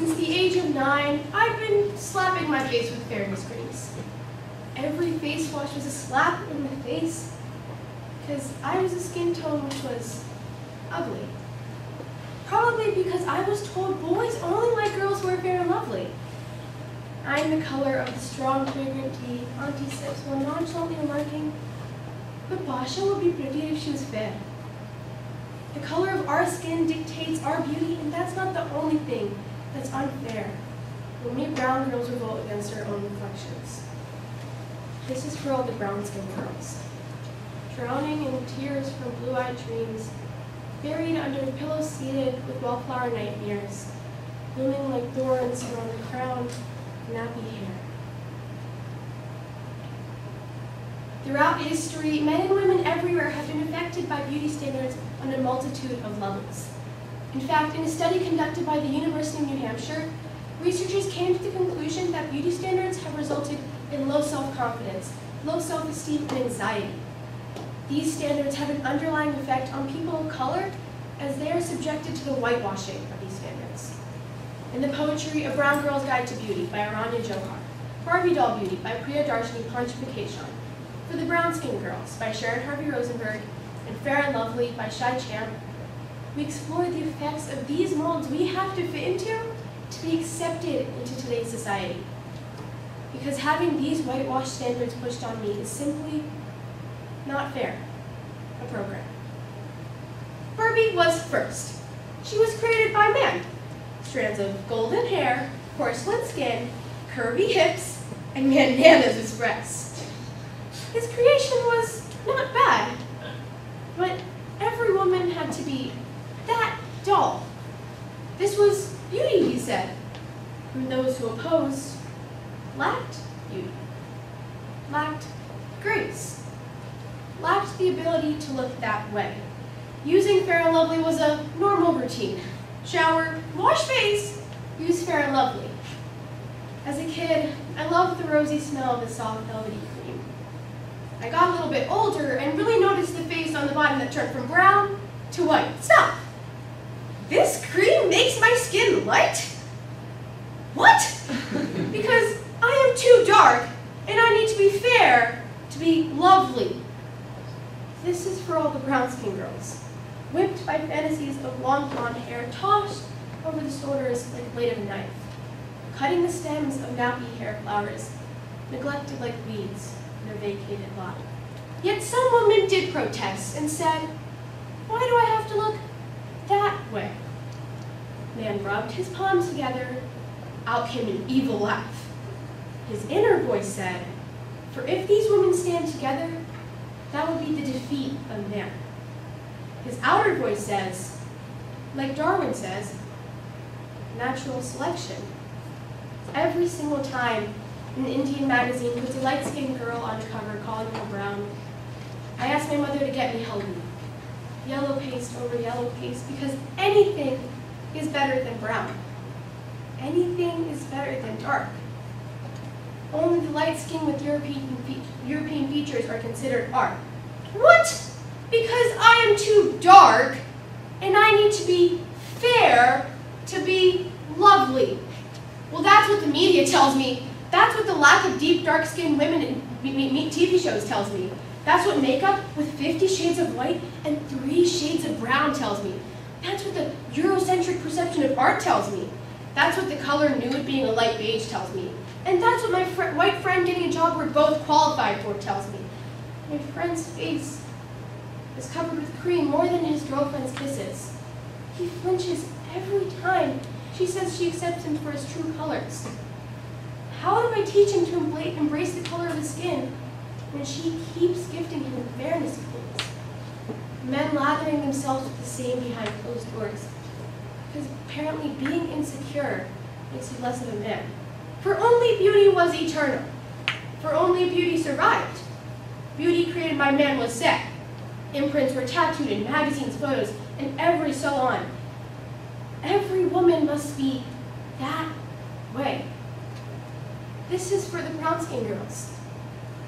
Since the age of 9, I've been slapping my face with fairness creams. Every face wash was a slap in the face, because I was a skin tone which was ugly. Probably because I was told boys only like girls who are fair and lovely. I'm the color of the strong, fragrant tea Auntie sips while nonchalantly remarking, but Basha would be pretty if she was fair. The color of our skin dictates our beauty, and that's not the only thing that's unfair when we brown girls revolt against our own reflections. This is for all the brown-skinned girls, drowning in tears from blue-eyed dreams, buried under pillows seated with wallflower nightmares, looming like thorns around the crown of nappy hair. Throughout history, men and women everywhere have been affected by beauty standards on a multitude of levels. In fact, in a study conducted by the University of New Hampshire, researchers came to the conclusion that beauty standards have resulted in low self-confidence, low self-esteem, and anxiety. These standards have an underlying effect on people of color as they are subjected to the whitewashing of these standards. In the poetry, A Brown Girl's Guide to Beauty by Aranya Johar, Barbie Doll Beauty by Priya Darshini Panchapakeshan, For the Brown Skin Girls by Sharon Harvey Rosenberg, and Fair and Lovely by Shai Champ, we explore the effects of these molds we have to fit into to be accepted into today's society. Because having these whitewashed standards pushed on me is simply not fair. A program. Barbie was first. She was created by man. Strands of golden hair, porcelain skin, curvy hips, and bananas as breasts. His creation was not bad, but every woman had to be that doll. This was beauty, he said, and those who opposed lacked beauty, lacked grace, lacked the ability to look that way. Using Fair and Lovely was a normal routine. Shower, wash face, use Fair and Lovely. As a kid, I loved the rosy smell of the soft velvety cream. I got a little bit older and really noticed the face on the bottom that turned from brown to white. Stop! This cream makes my skin light? What? Because I am too dark, and I need to be fair to be lovely. This is for all the brown skin girls, whipped by fantasies of long blonde hair tossed over the shoulders like a blade of a knife, cutting the stems of nappy hair flowers, neglected like weeds in a vacated lot. Yet some women did protest and said, why do I have to look that way? Man rubbed his palms together, out came an evil laugh. His inner voice said, for if these women stand together, that would be the defeat of man. His outer voice says, like Darwin says, natural selection. Every single time an Indian magazine puts a light-skinned girl on the cover calling her brown, I ask my mother to get me Haldi, yellow paste over yellow paste, because anything is better than brown. Anything is better than dark. Only the light skin with European features are considered art. What? Because I am too dark, and I need to be fair to be lovely. Well, that's what the media tells me. That's what the lack of deep, dark-skinned women in TV shows tells me. That's what makeup with 50 shades of white and 3 shades of brown tells me. That's what the Eurocentric perception of art tells me. That's what the color nude being a light beige tells me. And that's what my white friend getting a job we're both qualified for tells me. My friend's face is covered with cream more than his girlfriend's kisses. He flinches every time she says she accepts him for his true colors. How do I teach him to embrace the color of his skin when she keeps gifting him fairness queens? Men lathering themselves with the same behind closed doors. Because apparently being insecure makes you less of a man. For only beauty was eternal. For only beauty survived. Beauty created by man was set. Imprints were tattooed in magazines, photos, and every so on. Every woman must be that way. This is for the brown skin girls,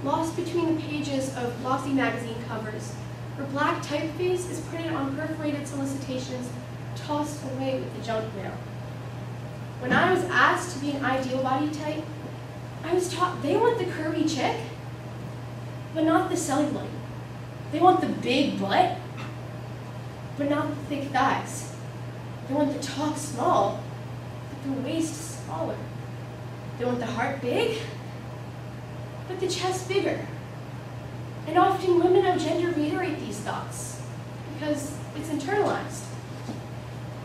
lost between the pages of glossy magazine covers, where black typeface is printed on perforated solicitations tossed away with the junk mail. When I was asked to be an ideal body type, I was taught they want the curvy chick, but not the cellulite. They want the big butt, but not the thick thighs. They want the top small, but the waist smaller. They want the heart big, but the chest bigger. And often women of gender reiterate these thoughts because it's internalized.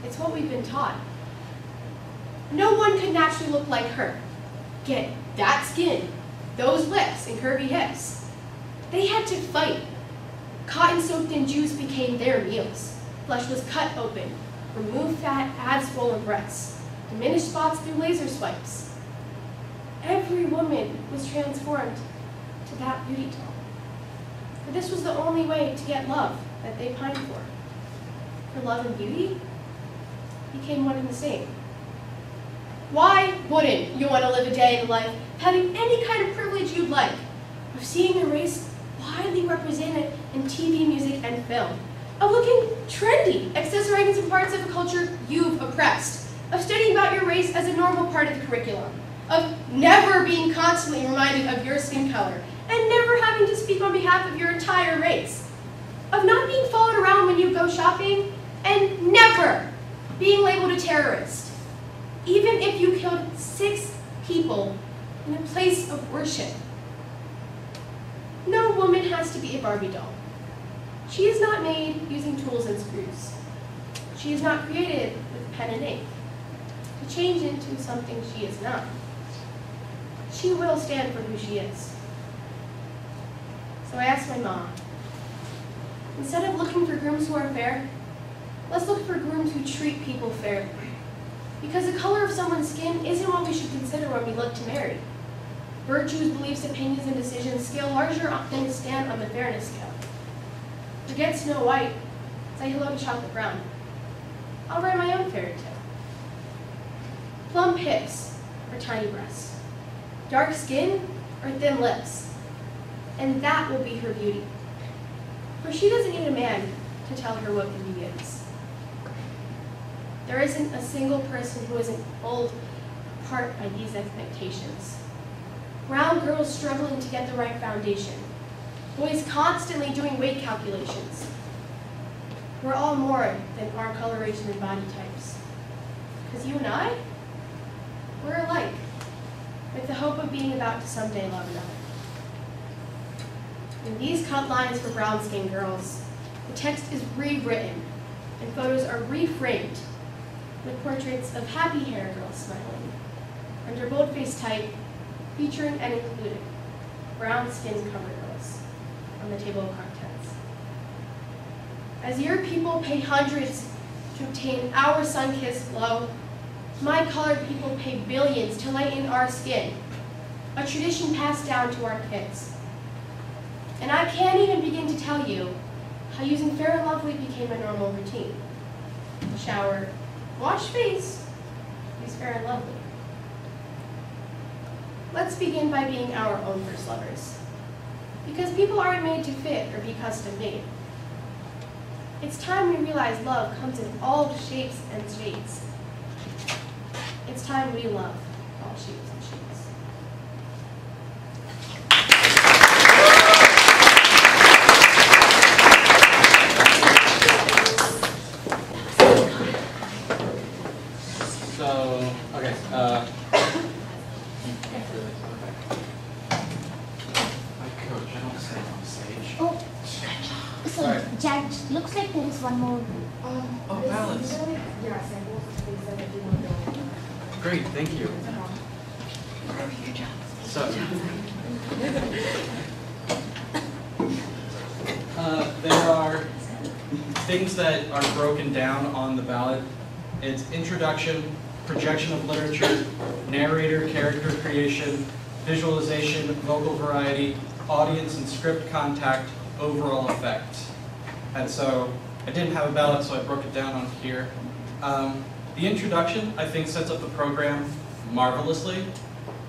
It's what we've been taught. No one could naturally look like her. Get that skin, those lips, and curvy hips. They had to fight. Cotton soaked in juice became their meals. Flesh was cut open. Remove fat, add swollen breasts. Diminish spots through laser swipes. Every woman was transformed to that beauty tone. For this was the only way to get love that they pined for. For love and beauty became one and the same. Why wouldn't you want to live a day in the life having any kind of privilege you'd like, of seeing your race widely represented in TV, music, and film, of looking trendy, accessorizing some parts of a culture you've oppressed, of studying about your race as a normal part of the curriculum, of never being constantly reminded of your skin color, and never having to speak on behalf of your entire race, of not being followed around when you go shopping, and never being labeled a terrorist, even if you killed 6 people in a place of worship. No woman has to be a Barbie doll. She is not made using tools and screws. She is not created with pen and ink to change into something she is not. She will stand for who she is. So I asked my mom, instead of looking for grooms who are fair, let's look for grooms who treat people fairly. Because the color of someone's skin isn't what we should consider when we look to marry. Virtues, beliefs, opinions, and decisions scale larger than to stand on the fairness scale. Forget Snow White, say hello to Chocolate Brown. I'll write my own fairy tale. Plump hips or tiny breasts, dark skin or thin lips, and that will be her beauty. For she doesn't need a man to tell her what beauty is. There isn't a single person who isn't pulled apart by these expectations. Brown girls struggling to get the right foundation. Boys constantly doing weight calculations. We're all more than our coloration and body types. Because you and I, we're alike, with the hope of being about to someday love another. In these cut lines for brown-skinned girls, the text is rewritten and photos are reframed with portraits of happy-haired girls smiling, under boldface type, featuring and including brown-skinned cover girls on the table of contents. As your people pay hundreds to obtain our sun-kissed glow, my colored people pay billions to lighten our skin, a tradition passed down to our kids. And I can't even begin to tell you how using Fair and Lovely became a normal routine. Shower, wash face, use Fair and Lovely. Let's begin by being our own first lovers. Because people aren't made to fit or be custom made. It's time we realize love comes in all shapes and shades. It's time we love all shapes and shades. Judge, looks like there is one more. Oh, ballots. Great, thank you. So, there are things that are broken down on the ballot. It's introduction, projection of literature, narrator character creation, visualization, vocal variety, audience and script contact, overall effect. And so I didn't have a ballot, so I broke it down on here. The introduction, I think, sets up the program marvelously.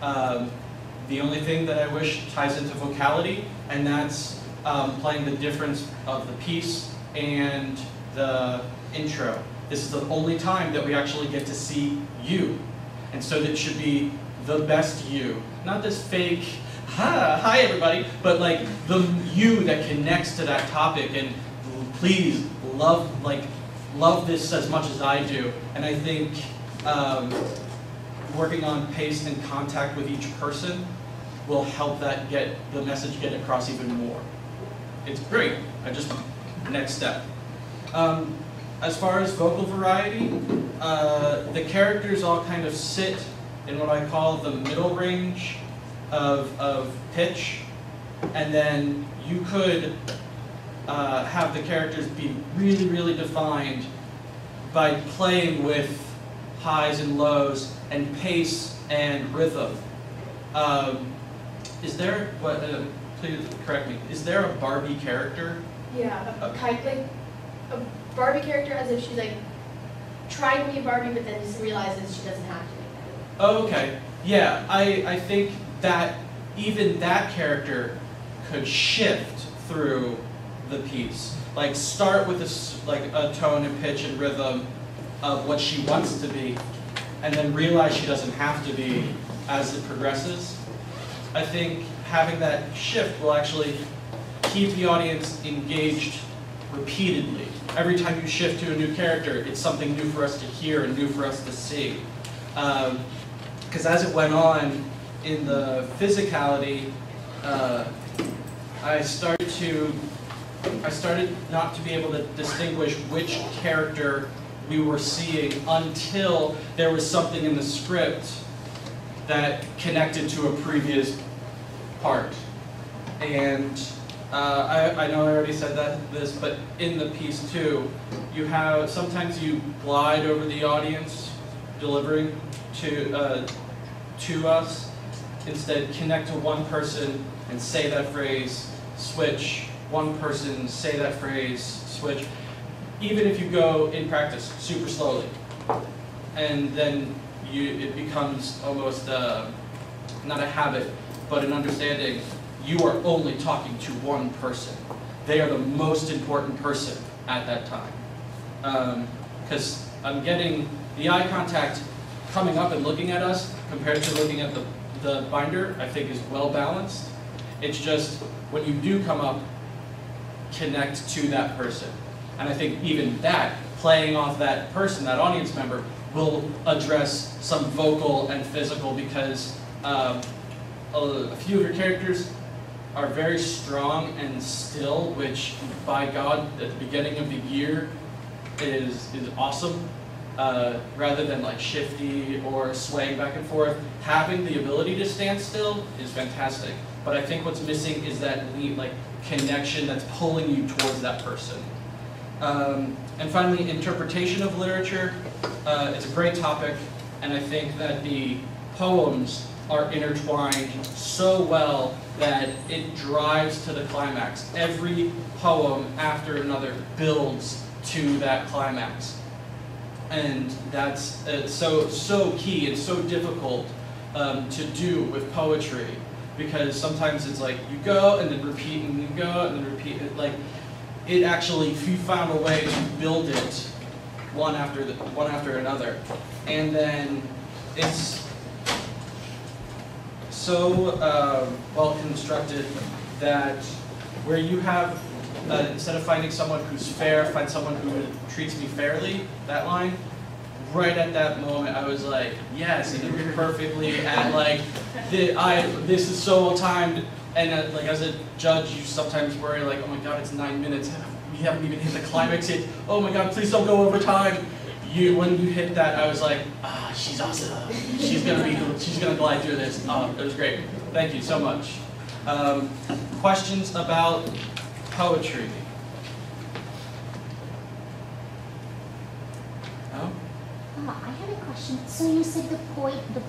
The only thing that I wish ties into vocality, and that's playing the difference of the piece and the intro. This is the only time that we actually get to see you. And so that should be the best you, not this fake, hi everybody, but like the you that connects to that topic, and please love this as much as I do. And I think working on pace and contact with each person will help that get the message get across even more. It's great. Next step. As far as vocal variety, the characters all kind of sit in what I call the middle range of pitch, and then you could have the characters be really, really defined by playing with highs and lows and pace and rhythm. Is there, please correct me, is there a Barbie character? Yeah, a Barbie character, as if she's like trying to be a Barbie, but then just realizes she doesn't have to be. Oh, okay. Yeah, I think that even that character could shift through the piece. Like start with a tone and pitch and rhythm of what she wants to be, and then realize she doesn't have to be as it progresses. I think having that shift will actually keep the audience engaged repeatedly. Every time you shift to a new character, it's something new for us to hear and new for us to see. Because as it went on in the physicality, I started not to be able to distinguish which character we were seeing until there was something in the script that connected to a previous part. And I know I already said this, but in the piece too, sometimes you glide over the audience delivering to us. Instead, connect to one person and say that phrase, switch. One person, say that phrase, switch. Even if you go in practice super slowly, and then it becomes almost not a habit, but an understanding. You are only talking to one person. They are the most important person at that time. Because I'm getting the eye contact coming up and looking at us compared to looking at the binder, I think is well balanced. It's just when you do come up, connect to that person. And I think even that, playing off that person, that audience member, will address some vocal and physical, because a few of your characters are very strong and still, which by God at the beginning of the year is awesome. Rather than like shifty or swaying back and forth, having the ability to stand still is fantastic. But I think what's missing is that connection that's pulling you towards that person. And finally, interpretation of literature. It's a great topic, and I think that the poems are intertwined so well that it drives to the climax. Every poem after another builds to that climax. And that's so key and so difficult to do with poetry, because sometimes it's like you go and then repeat and you go and then repeat. It actually, if you found a way to build it one after another, and then it's so well constructed that where you have, instead of finding someone who's fair, find someone who treats me fairly, that line, right at that moment I was like, yes, and it perfectly, and this is so well timed. And as a judge, you sometimes worry oh my God, it's 9 minutes, we haven't even hit the climax yet. Oh my God, please don't go over time. When you hit that, I was like, she's awesome. She's gonna glide through this. It was great. Thank you so much. Questions about poetry? No? I had a question. So you said the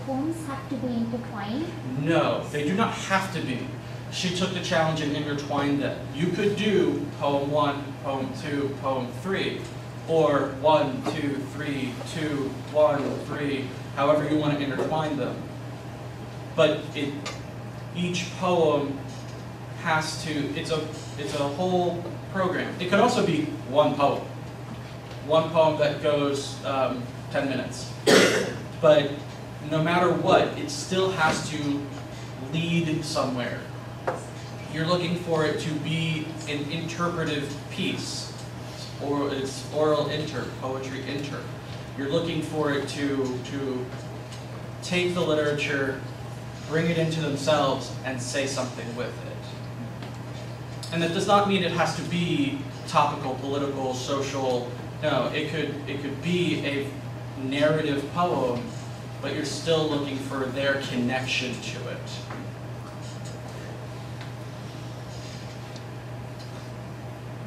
poems have to be intertwined? No, they do not have to be. She took the challenge and intertwined them. You could do poem 1, poem 2, poem 3, or 1, 2, 3, 2, 1, 3, however you want to intertwine them. But each poem has to, it's a whole program. It could also be one poem that goes 10 minutes. But no matter what, it still has to lead somewhere. You're looking for it to be an interpretive piece, or it's oral poetry inter. You're looking for it to take the literature, bring it into themselves, and say something with it. And that does not mean it has to be topical, political, social. No, it could be a narrative poem, but you're still looking for their connection to it.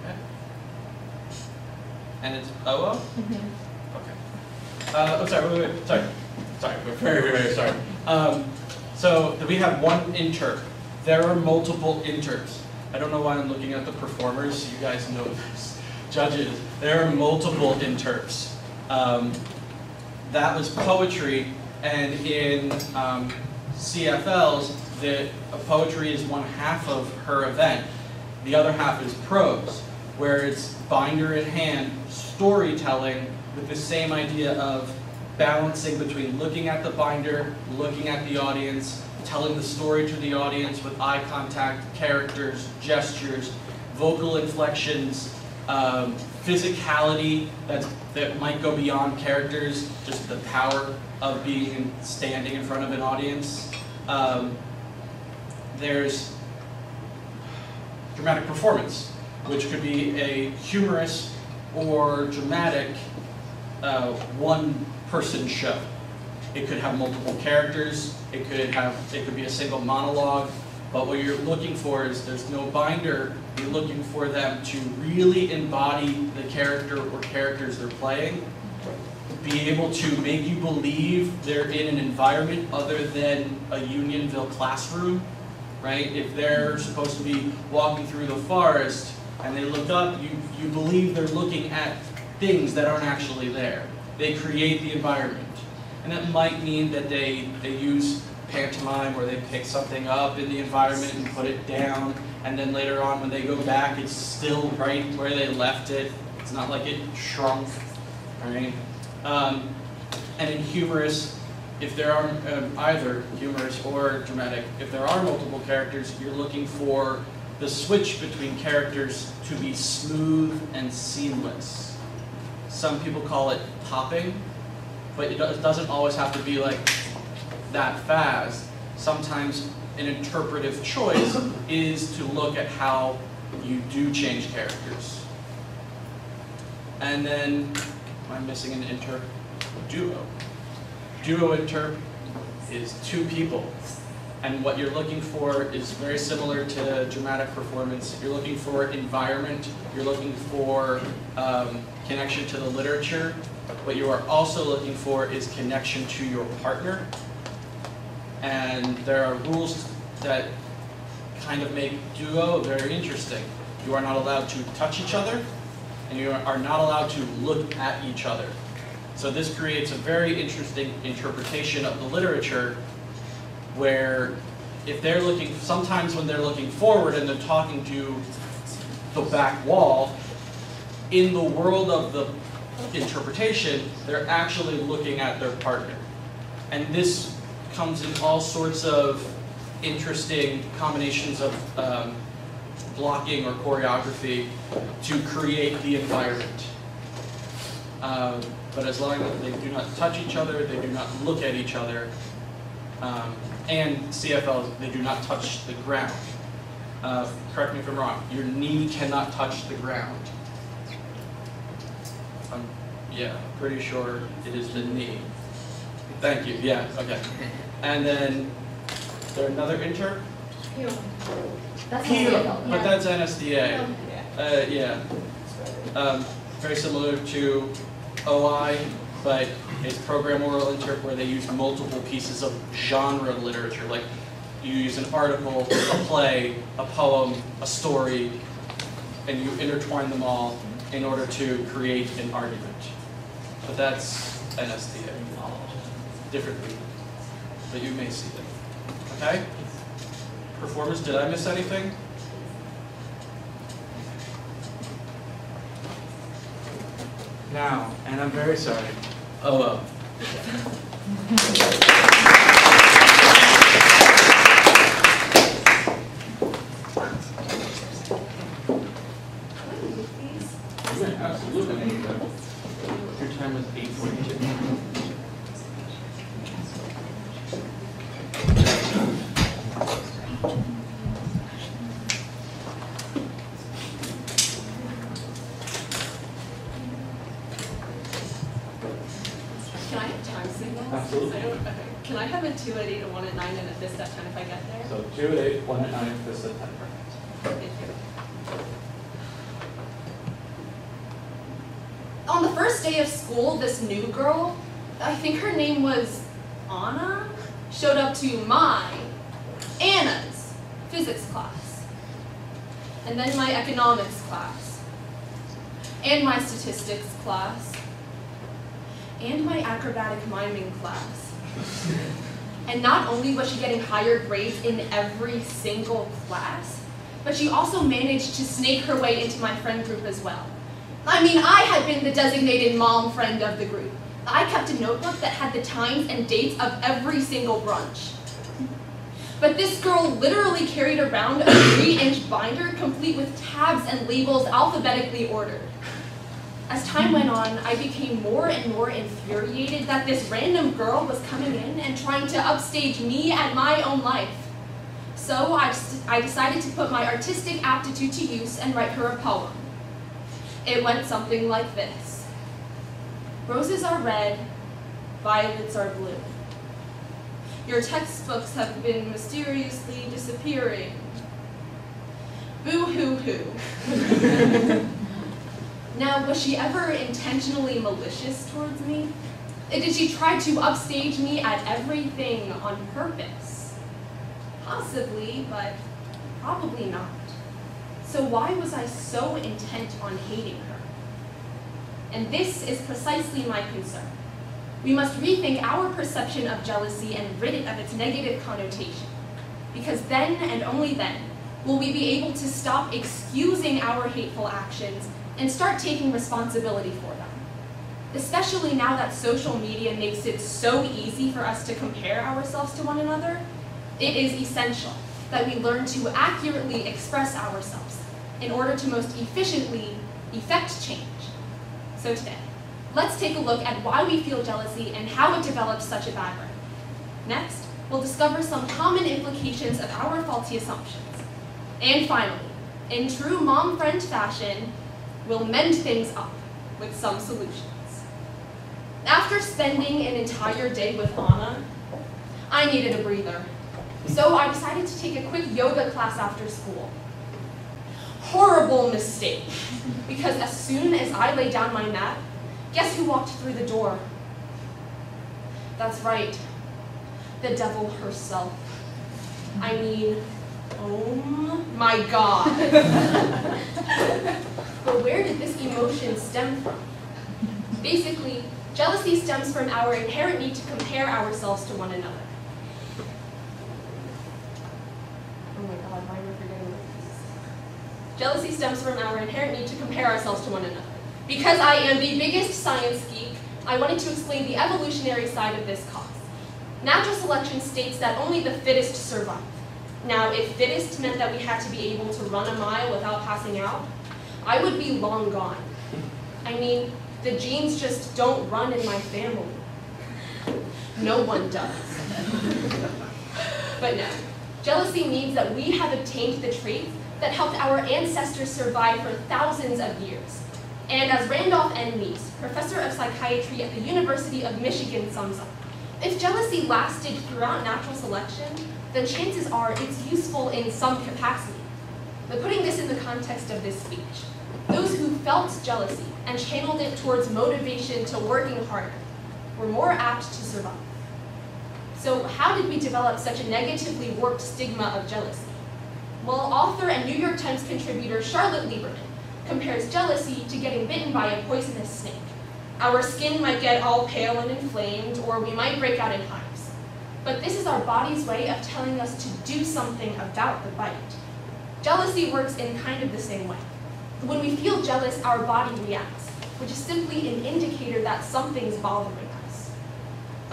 Okay. And it's OO? Mm-hmm. Okay. Oh, sorry, wait, sorry. Sorry, we're very sorry. So we have one interp. There are multiple interps. I don't know why I'm looking at the performers. You guys know this. Judges. There are multiple interps. That was poetry, and in CFLs, the poetry is one half of her event. The other half is prose, where it's binder in hand, storytelling with the same idea of balancing between looking at the binder, looking at the audience, telling the story to the audience with eye contact, characters, gestures, vocal inflections, physicality that might go beyond characters, just the power of standing in front of an audience. There's dramatic performance, which could be a humorous or dramatic one-person show. It could have multiple characters. It could be a single monologue. But what you're looking for is there's no binder. You're looking for them to really embody the character or characters they're playing, be able to make you believe they're in an environment other than a Unionville classroom, right? If they're supposed to be walking through the forest and they look up, you believe they're looking at things that aren't actually there. They create the environment. And that might mean that they use pantomime, where they pick something up in the environment and put it down, and then later on when they go back, it's still right where they left it. It's not like it shrunk, right? And in humorous, if there are either humorous or dramatic, if there are multiple characters, you're looking for the switch between characters to be smooth and seamless. Some people call it popping, but it doesn't always have to be like that fast. Sometimes an interpretive choice is to look at how you do change characters. And then, am I missing an interp? Duo. Duo interp is two people. And what you're looking for is very similar to dramatic performance. You're looking for environment. You're looking for connection to the literature. What you are also looking for is connection to your partner. And there are rules that kind of make duo very interesting. You are not allowed to touch each other, and you are not allowed to look at each other. So this creates a very interesting interpretation of the literature, where if they're looking, sometimes when they're looking forward and they're talking to the back wall, in the world of the interpretation, they're actually looking at their partner. And this comes in all sorts of interesting combinations of blocking or choreography to create the environment. But as long as they do not touch each other, they do not look at each other, and CFL, they do not touch the ground. Correct me if I'm wrong, your knee cannot touch the ground. Yeah, pretty sure it is the knee. Thank you, yeah, okay. And then, is there another inter? That's CFL, but that's NSDA. Yeah. Very similar to OI, but it's program oral interp where they use multiple pieces of genre literature. Like you use an article, a play, a poem, a story, and you intertwine them all in order to create an argument. But that's NSDA, differently, but you may see them. Okay? Performance, did I miss anything? Now, and I'm very sorry. Oh, well. Absolutely. Your time was 8:42. Can I have time signals? Absolutely. Okay. Can I have a 2 at 8, a 1 at 9, and a fist at 10 if I get there? So 2 at 8, 1 at 9, fist at 10. Thank you. On the first day of school, this new girl, I think her name was Anna, showed up to Anna's physics class, and then my economics class, and my statistics class, and my acrobatic miming class. And not only was she getting higher grades in every single class, but she also managed to snake her way into my friend group as well. I mean, I had been the designated mom friend of the group. I kept a notebook that had the times and dates of every single brunch. But this girl literally carried around a 3-inch binder complete with tabs and labels alphabetically ordered. As time went on, I became more and more infuriated that this random girl was coming in and trying to upstage me and my own life. So I decided to put my artistic aptitude to use and write her a poem. It went something like this. Roses are red, violets are blue. Your textbooks have been mysteriously disappearing. Boo-hoo-hoo. Now, was she ever intentionally malicious towards me? Did she try to upstage me at everything on purpose? Possibly, but probably not. So why was I so intent on hating her? And this is precisely my concern. We must rethink our perception of jealousy and rid it of its negative connotation. Because then, and only then, will we be able to stop excusing our hateful actions and start taking responsibility for them. Especially now that social media makes it so easy for us to compare ourselves to one another, it is essential that we learn to accurately express ourselves in order to most efficiently effect change. So today, let's take a look at why we feel jealousy and how it develops such a bad way. Next, we'll discover some common implications of our faulty assumptions. And finally, in true mom-friend fashion, we'll mend things up with some solutions. After spending an entire day with Anna, I needed a breather. So I decided to take a quick yoga class after school. Horrible mistake, because as soon as I laid down my mat, guess who walked through the door? That's right, the devil herself. I mean, oh my God. But where did this emotion stem from? Basically, jealousy stems from our inherent need to compare ourselves to one another. Oh my God, why am I forgetting this? Jealousy stems from our inherent need to compare ourselves to one another. Because I am the biggest science geek, I wanted to explain the evolutionary side of this cause. Natural selection states that only the fittest survive. Now, if fittest meant that we had to be able to run a mile without passing out, I would be long gone. I mean, the genes just don't run in my family. No one does. But no, jealousy means that we have obtained the traits that helped our ancestors survive for thousands of years. And as Randolph N. Meese, professor of psychiatry at the University of Michigan, sums up, if jealousy lasted throughout natural selection, then chances are it's useful in some capacity. But putting this in the context of this speech, those who felt jealousy and channeled it towards motivation to working harder were more apt to survive. So how did we develop such a negatively warped stigma of jealousy? Well, author and New York Times contributor Charlotte Lieberman compares jealousy to getting bitten by a poisonous snake. Our skin might get all pale and inflamed, or we might break out in hives. But this is our body's way of telling us to do something about the bite. Jealousy works in kind of the same way. When we feel jealous, our body reacts, which is simply an indicator that something's bothering us.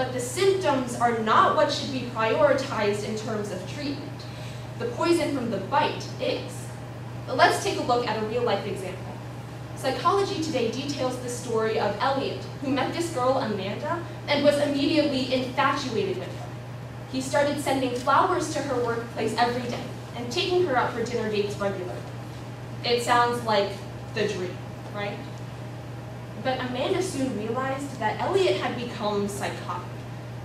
but the symptoms are not what should be prioritized in terms of treatment. The poison from the bite is. Let's take a look at a real-life example. Psychology Today details the story of Elliot, who met this girl, Amanda, and was immediately infatuated with her. He started sending flowers to her workplace every day and taking her out for dinner dates regularly. It sounds like the dream, right? But Amanda soon realized that Elliot had become psychotic,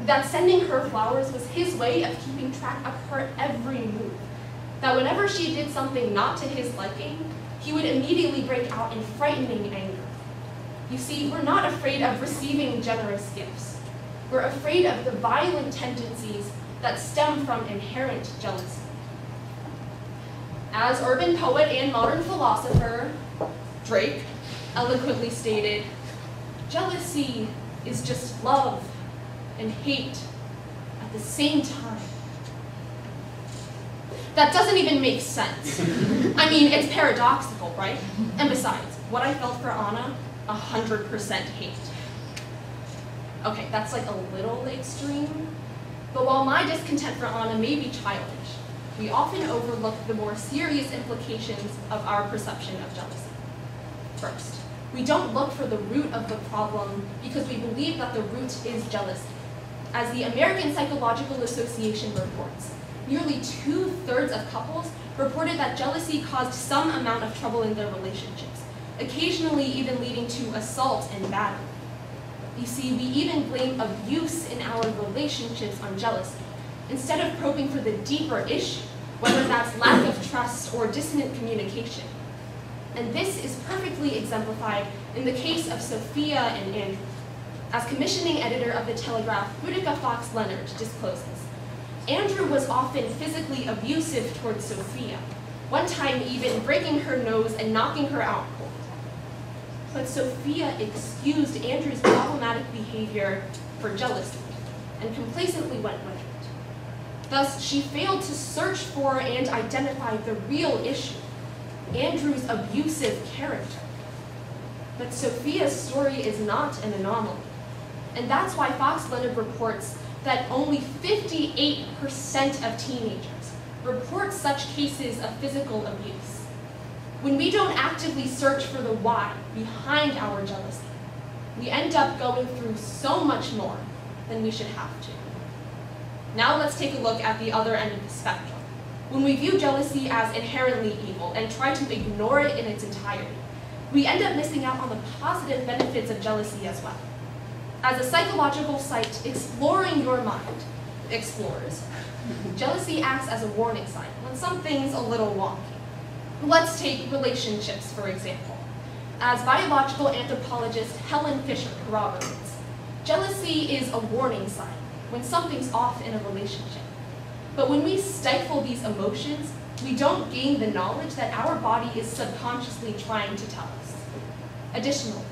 that sending her flowers was his way of keeping track of her every move, that whenever she did something not to his liking, he would immediately break out in frightening anger. You see, we're not afraid of receiving generous gifts. We're afraid of the violent tendencies that stem from inherent jealousy. As urban poet and modern philosopher Drake eloquently stated, jealousy is just love and hate at the same time. That doesn't even make sense. I mean, it's paradoxical, right? And besides, what I felt for Anna, 100% hate. Okay, that's like a little extreme, but while my discontent for Anna may be childish, we often overlook the more serious implications of our perception of jealousy. First, we don't look for the root of the problem because we believe that the root is jealousy. As the American Psychological Association reports, nearly 2/3 of couples reported that jealousy caused some amount of trouble in their relationships, occasionally even leading to assault and battery. You see, we even blame abuse in our relationships on jealousy, instead of probing for the deeper issue, whether that's lack of trust or dissonant communication. And this is perfectly exemplified in the case of Sophia and Andrew. As commissioning editor of The Telegraph, Boudica Fox Leonard discloses, Andrew was often physically abusive towards Sophia, one time even breaking her nose and knocking her out cold. But Sophia excused Andrew's problematic behavior for jealousy and complacently went with it. Thus, she failed to search for and identify the real issue, Andrew's abusive character. But Sophia's story is not an anomaly, and that's why Fox Leonard reports that only 58% of teenagers report such cases of physical abuse. When we don't actively search for the why behind our jealousy, we end up going through so much more than we should have to. Now let's take a look at the other end of the spectrum. When we view jealousy as inherently evil and try to ignore it in its entirety, we end up missing out on the positive benefits of jealousy as well. As a psychological site exploring your mind explores, jealousy acts as a warning sign when something's a little wonky. Let's take relationships, for example. As biological anthropologist Helen Fisher corroborates, jealousy is a warning sign when something's off in a relationship. But when we stifle these emotions, we don't gain the knowledge that our body is subconsciously trying to tell us. Additionally,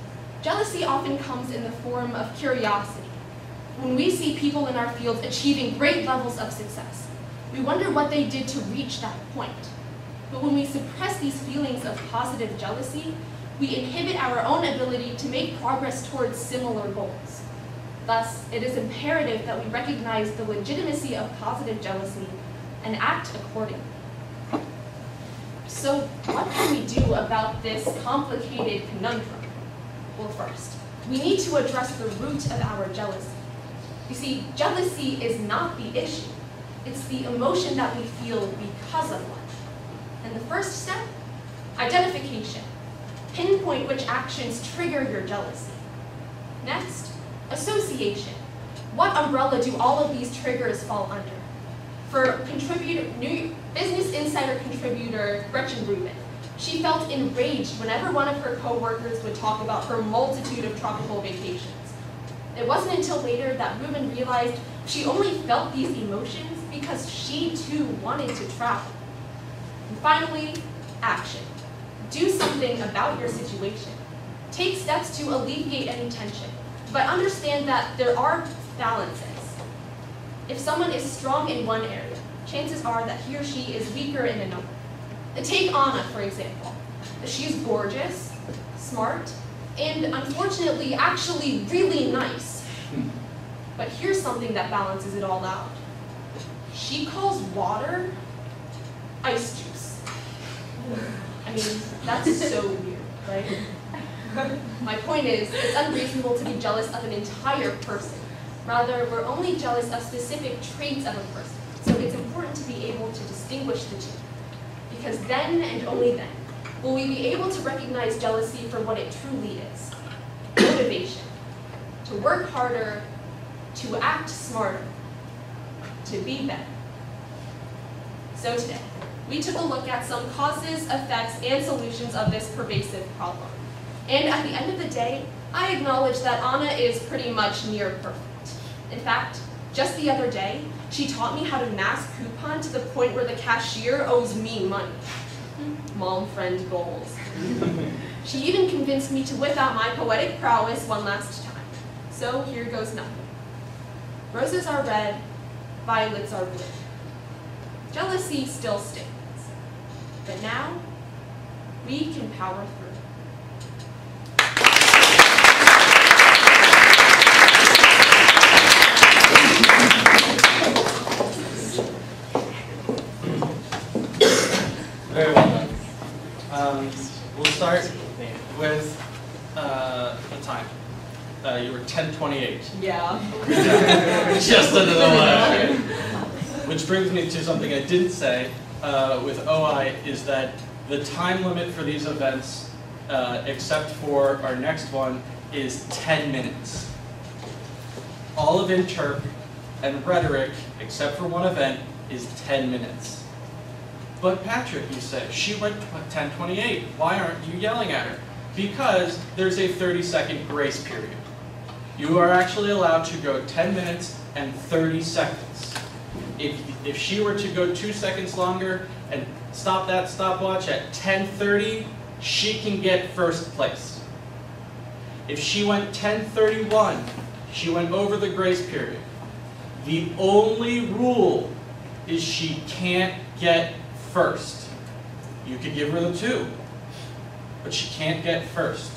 jealousy often comes in the form of curiosity. When we see people in our field achieving great levels of success, we wonder what they did to reach that point. But when we suppress these feelings of positive jealousy, we inhibit our own ability to make progress towards similar goals. Thus, it is imperative that we recognize the legitimacy of positive jealousy and act accordingly. So, what can we do about this complicated conundrum? Well, first, we need to address the root of our jealousy. You see, jealousy is not the issue. It's the emotion that we feel because of one. And the first step, identification. Pinpoint which actions trigger your jealousy. Next, association. What umbrella do all of these triggers fall under? For Business Insider contributor Gretchen Rubin, she felt enraged whenever one of her coworkers would talk about her multitude of tropical vacations. It wasn't until later that Rubin realized she only felt these emotions because she too wanted to travel. And finally, action. Do something about your situation. Take steps to alleviate any tension, but understand that there are balances. If someone is strong in one area, chances are that he or she is weaker in another. Take Anna, for example. She's gorgeous, smart, and unfortunately, actually really nice. But here's something that balances it all out. She calls water ice juice. I mean, that's so weird, right? My point is, it's unreasonable to be jealous of an entire person. Rather, we're only jealous of specific traits of a person. So it's important to be able to distinguish the two. Because then and only then will we be able to recognize jealousy for what it truly is. Motivation. To work harder, to act smarter, to be better. So today, we took a look at some causes, effects, and solutions of this pervasive problem. And at the end of the day, I acknowledge that Anna is pretty much near perfect. In fact, just the other day, she taught me how to mass coupon to the point where the cashier owes me money. Mom friend goals. She even convinced me to whip out my poetic prowess one last time. So here goes nothing. Roses are red, violets are blue. Jealousy still stings. But now, we can power through. Very well done. We'll start with the time. You were 10:28. Yeah. Just under the wire. Which brings me to something I didn't say with OI, is that the time limit for these events, except for our next one, is 10 minutes. All of interp and rhetoric, except for one event, is 10 minutes. But Patrick, you said, she went 10:28. Why aren't you yelling at her? Because there's a 30-second grace period. You are actually allowed to go 10 minutes and 30 seconds. If she were to go 2 seconds longer and stop that stopwatch at 10:30, she can get first place. If she went 10:31, she went over the grace period. The only rule is she can't get first. You could give her the 2, but she can't get first.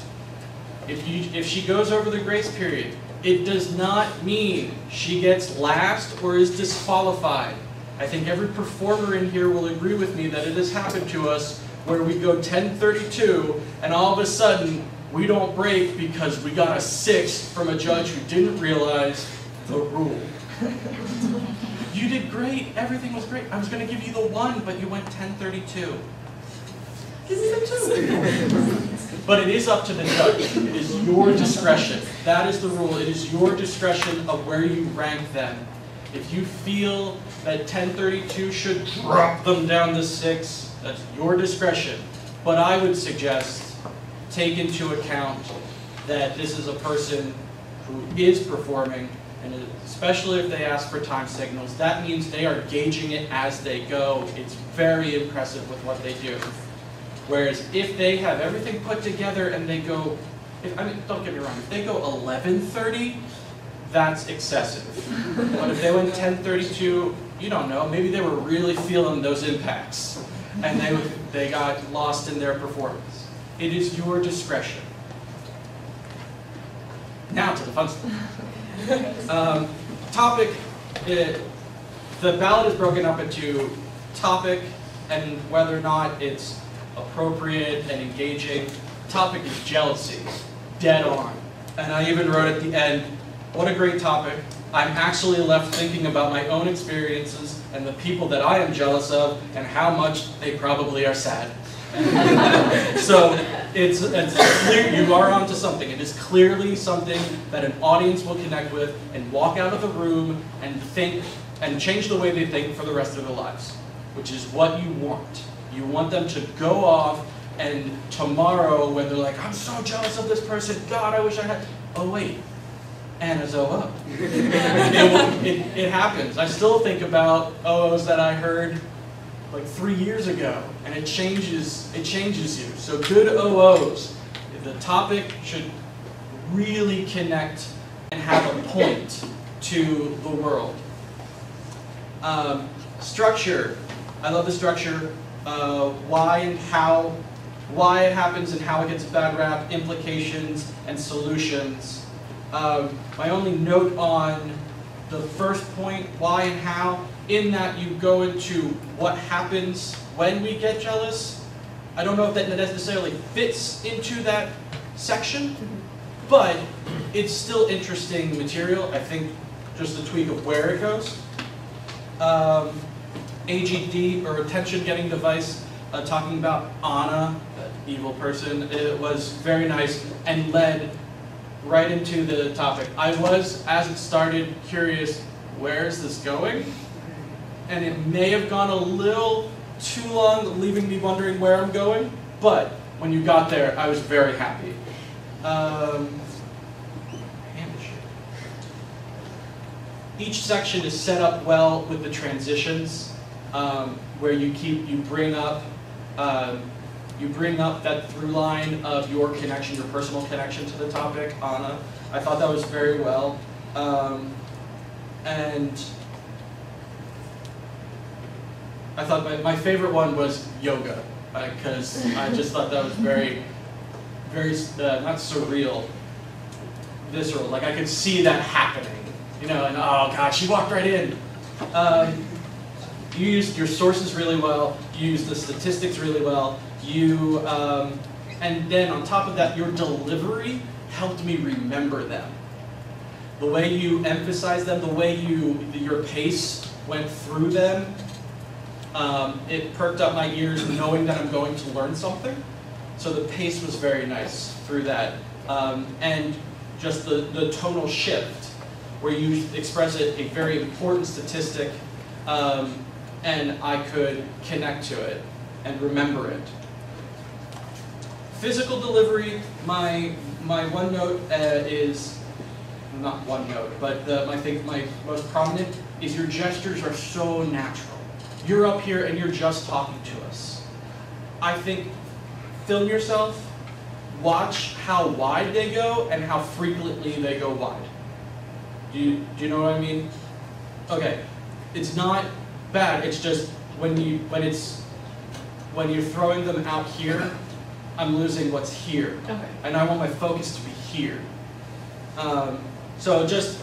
If she goes over the grace period, it does not mean she gets last or is disqualified. I think every performer in here will agree with me that it has happened to us where we go 10:32 and all of a sudden we don't break because we got a 6 from a judge who didn't realize the rule. You did great, everything was great. I was going to give you the 1, but you went 10:32. Give me the 2. But it is up to the judge. It is your discretion. That is the rule. It is your discretion of where you rank them. If you feel that 10:32 should drop them down to 6, that's your discretion. But I would suggest take into account that this is a person who is performing, and especially if they ask for time signals, that means they are gauging it as they go. It's very impressive with what they do. Whereas if they have everything put together and they go, don't get me wrong, if they go 11:30, that's excessive. But if they went 10:32, you don't know, maybe they were really feeling those impacts and they got lost in their performance. It is your discretion. Now to the fun stuff. Topic, the ballot is broken up into topic and whether or not it's appropriate and engaging. Topic is jealousy, dead on. And I even wrote at the end, what a great topic. I'm actually left thinking about my own experiences and the people that I am jealous of and how much they probably are sad. So it's clear, you are onto something. It is clearly something that an audience will connect with and walk out of the room and think and change the way they think for the rest of their lives, which is what you want. You want them to go off and tomorrow when they're like, I'm so jealous of this person, God, I wish I had, oh wait, Anna's OO. It happens. I still think about OOs that I heard like 3 years ago, and it changes you. So good OOs, the topic should really connect and have a point to the world. Structure, I love the structure. Why it happens and how it gets a bad rap, implications and solutions. My only note on the first point, why and how, in that you go into what happens when we get jealous. I don't know if that necessarily fits into that section, but it's still interesting material. I think just a tweak of where it goes. AGD, or attention getting device, talking about Anna, that evil person, it was very nice and led right into the topic. I was, as it started, curious, where is this going? And it may have gone a little too long, leaving me wondering where I'm going, but when you got there, I was very happy. Each section is set up well with the transitions, where you bring up that through line of your connection, your personal connection to the topic, Anna. I thought that was very well. And I thought my favorite one was yoga, because I just thought that was very, very, not surreal, visceral. Like I could see that happening, you know, and oh God, she walked right in. You used your sources really well, you used the statistics really well, and then on top of that, your delivery helped me remember them. The way you emphasized them, the way your pace went through them, it perked up my ears knowing that I'm going to learn something. So the pace was very nice through that. And just the tonal shift, where you express a very important statistic, and I could connect to it and remember it. Physical delivery, my one note is, not one note, but I think my most prominent is your gestures are so natural. You're up here and you're just talking to us. I think, film yourself, watch how wide they go and how frequently they go wide. Do you know what I mean? Okay, it's not bad, it's just when you're throwing them out here, I'm losing what's here. Okay. And I want my focus to be here. So just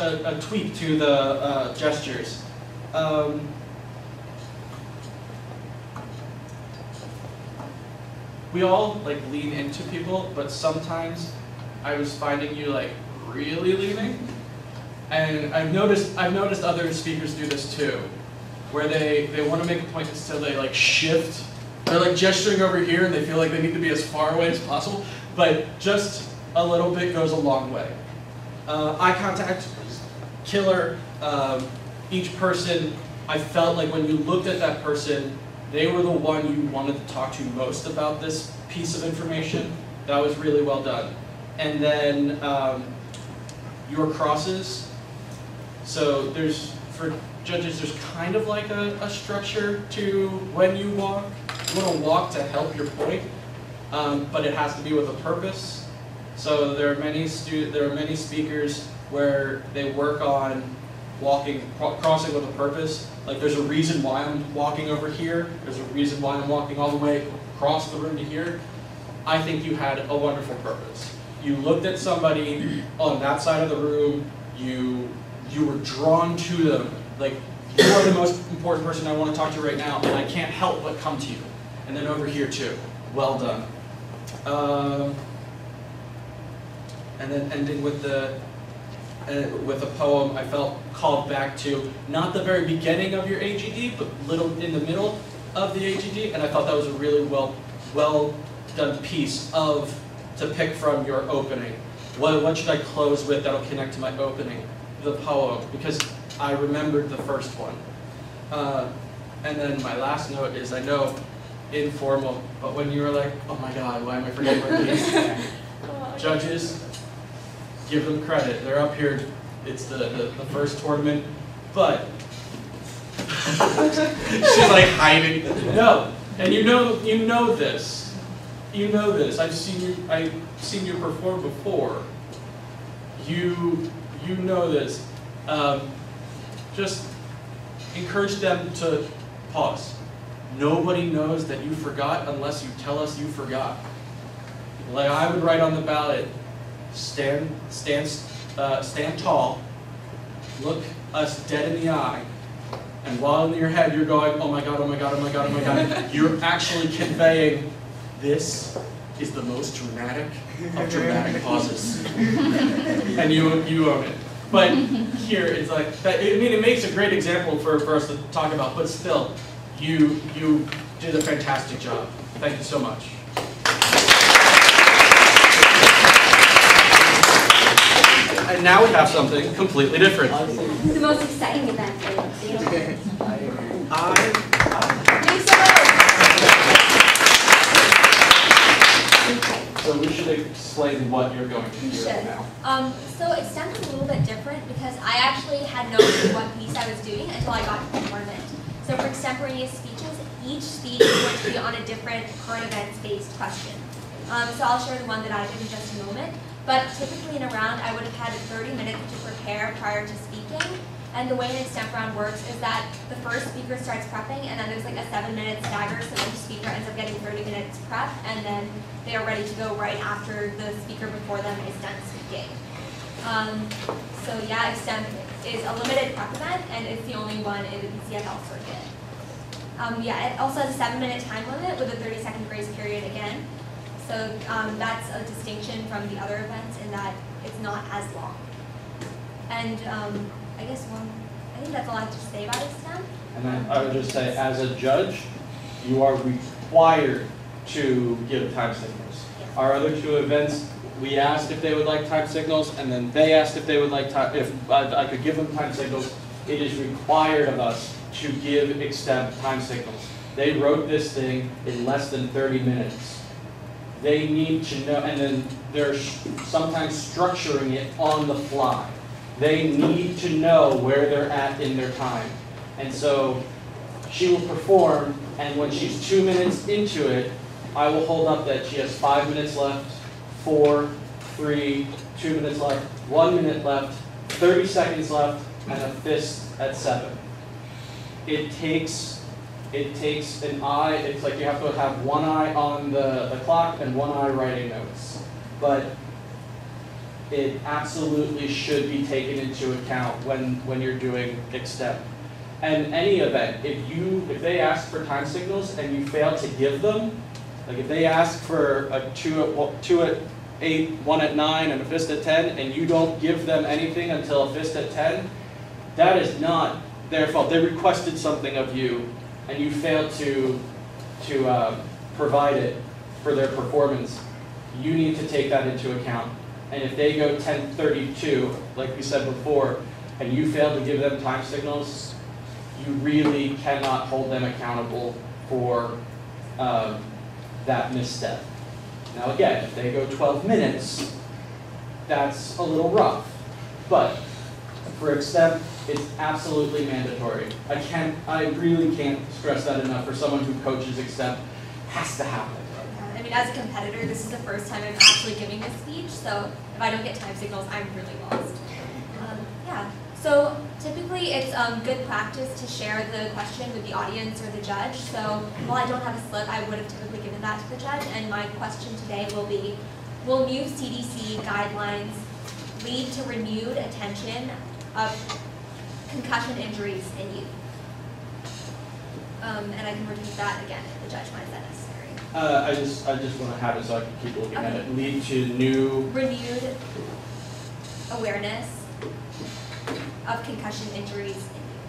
a tweak to the gestures. We all like lean into people, but sometimes I was finding you like really leaning. And I've noticed other speakers do this too, where they want to make a point, so they like shift. They're like gesturing over here and they feel like they need to be as far away as possible, but just a little bit goes a long way. Eye contact, killer. Each person, I felt like when you looked at that person, they were the one you wanted to talk to most about this piece of information. That was really well done. And then your crosses. So for judges, there's kind of like a structure to when you walk. You want to walk to help your point, but it has to be with a purpose. So there are many speakers where they work on crossing with a purpose. Like there's a reason why I'm walking over here. There's a reason why I'm walking all the way across the room to here. I think you had a wonderful purpose. You looked at somebody on that side of the room. You were drawn to them. Like, you are the most important person I want to talk to right now, and I can't help but come to you. And then over here too. Well done. And then ending with a poem, I felt called back to not the very beginning of your AGD, but little in the middle of the AGD, and I thought that was a really well done piece to pick from your opening. What should I close with that'll connect to my opening? The poem, because I remembered the first one. And then my last note is, I know, informal, but when you were like, oh my God, why am I forgetting my piece? Judges, give them credit. They're up here. It's the first tournament, but she's like hiding. No, and you know this. You know this. I've seen you perform before. You know this. Just encourage them to pause. Nobody knows that you forgot unless you tell us you forgot. Like I would write on the ballot, stand tall, look us dead in the eye, and while in your head you're going, oh my God, oh my God, oh my God, oh my God, you're actually conveying, this is the most dramatic of dramatic pauses. And you own it. But here, it's like, that, I mean, it makes a great example for us to talk about, but still, you did a fantastic job. Thank you so much. And now we have something completely different. The most exciting event. So we should explain what you're going to do right now. So extemp is a little bit different because I actually had no clue what piece I was doing until I got to the tournament. So for extemporaneous speeches, each speech is going to be on a different current events-based question. So I'll share the one that I did in just a moment. But typically in a round, I would have had 30 minutes to prepare prior to speaking. And the way an extemp round works is that the first speaker starts prepping, and then there's like a 7-minute stagger, so each speaker ends up getting 30 minutes prep, and then they are ready to go right after the speaker before them is done speaking. So yeah, extemp is a limited prep event, and it's the only one in the PCFL circuit. Yeah, it also has a 7-minute time limit with a 30-second grace period again. So that's a distinction from the other events in that it's not as long. And I think that's all I have to say about extemp. And then I would just say, as a judge, you are required to give time signals. Yes. Our other two events, we asked if they would like time signals, and then they asked if they would like time, if I could give them time signals. It is required of us to give extemp time signals. They wrote this thing in less than 30 minutes. They need to know, and then they're sometimes structuring it on the fly. They need to know where they're at in their time. And so she will perform, and when she's 2 minutes into it, I will hold up that she has 5 minutes left, 4, 3, 2 minutes left, 1 minute left, 30 seconds left, and a fist at 7. It takes an eye, it's like you have to have one eye on the clock and one eye writing notes. But it absolutely should be taken into account when you're doing extemp. And any event, if they ask for time signals and you fail to give them, like if they ask for a 2 at 8, 1 at 9, and a fist at 10, and you don't give them anything until a fist at 10, that is not their fault. They requested something of you, and you failed to provide it for their performance. You need to take that into account. And if they go 10:32, like we said before, and you fail to give them time signals, you really cannot hold them accountable for that misstep. Now again, if they go 12 minutes, that's a little rough. But for extemp, it's absolutely mandatory. I really can't stress that enough. For someone who coaches extemp, has to happen. I mean, as a competitor, this is the first time I'm actually giving this speech, so if I don't get time signals, I'm really lost. Yeah, so typically it's good practice to share the question with the audience or the judge. So while I don't have a slip, I would have typically given that to the judge, and my question today will be, will new CDC guidelines lead to renewed attention of concussion injuries in youth? And I can repeat that again if the judge finds that necessary. I just want to have it so I can keep looking at it. Lead to new renewed awareness of concussion injuries in youth.